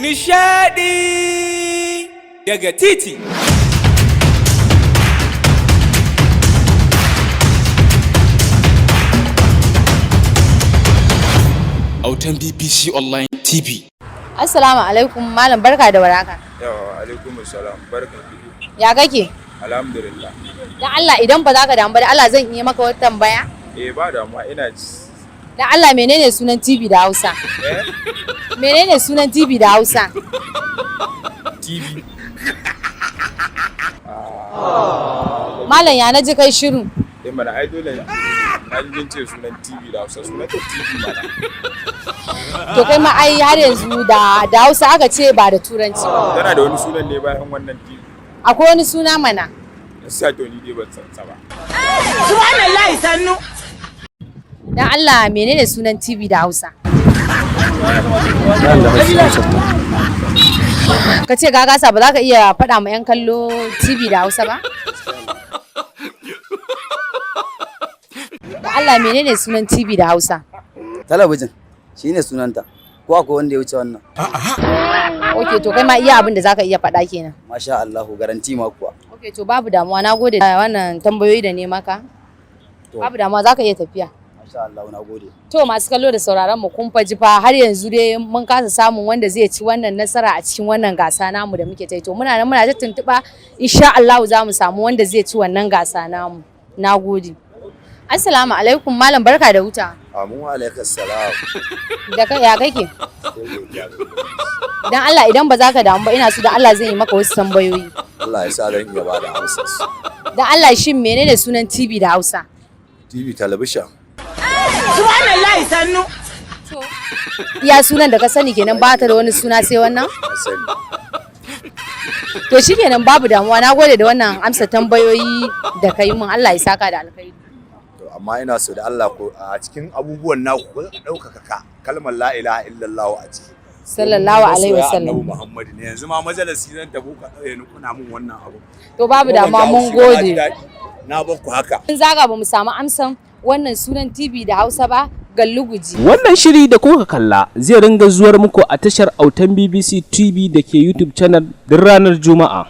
Nishadi daga titi. Autan BBC Online TV. Assalamu alaikum malam, barka da waraka. Yawa alaikum assalam, barka. Ya kake? Alhamdulillah. Dan Allah idan ba za ka damu ba, da Allah zan yi maka wata tambaya. Ba damuwa ina ji. Dan Allah menene sunan TV da Hausa? Menene sunan TV da Hausa? TV. Malam ya naji kai shiru. Mana ai dole na jin ce sunan TV da Hausa, sunan TV mana. To kai ma ai har yanzu da Hausa aka ce ba da Turanci ba. Tana da wani sunan ne bayan wannan TV? Akwai wani suna mana. Gaskiya to ni dai ban san sa ba. Subhanallahi sannu. Dan Allah menene sunan TV da Hausa? Ka ce gagasa ba za ka iya faɗa ma 'yan kallo TV da Hausa ba? Da Allah menene sunan TV da Hausa? Talabijin shine sunanta. Ko akwai wanda ya wuce wannan? Okay, to kai ma iya abin da zaka iya faɗa kenan. Masha Allah, garanti ma kuwa. Okay, to babu damuwa, nagode da wannan tambayoyi da ne maka. Babu damuwa, zaka iya tafiya. Masha Allah, nagode. To masu kallo da sauraron mu kun faji fa har yanzu dai mun kasa samun wanda zai ci wannan nasara a cikin wannan gasa namu da muke tai. To muna ta tuntuba, insha Allah za mu samu wanda zai ci wannan gasa namu. Nagode. Assalamu alaikum malam, barka da wuta. Amin wa alaikum salam. Da ya kake? Dan Allah idan ba za ka damu ba, ina so da Allah zai yi maka wasu tambayoyi. Allah ya sa zan iya bada amsa. Dan Allah shin menene sunan TV da Hausa? TV talabishin. Subhanallahi sannu. Ya sunan da ka sani kenan, ba ta da wani suna sai wannan? Sani. To shikenan babu damuwa, nagode da wannan amsa tambayoyi da kai mun. Allah ya saka da alkhairi. Amma ina so da Allah ko a cikin abubuwan naku ku ɗaukaka kalmar la ilaha illallah a ciki. Sallallahu alaihi wasallam. Annabi Muhammad ne yanzu ma majalisi zan tafi ka ɗauke ni kuna mun wannan abu. To babu damuwa, mun gode. Na ba ku haka. Mun zaga ba mu samu amsan wannan sunan TV da Hausa ba, galluguji. Wannan shiri da kuka kalla zai ringa zuwar muku a tashar Autan BBC TV da ke YouTube channel duk ranar Juma'a.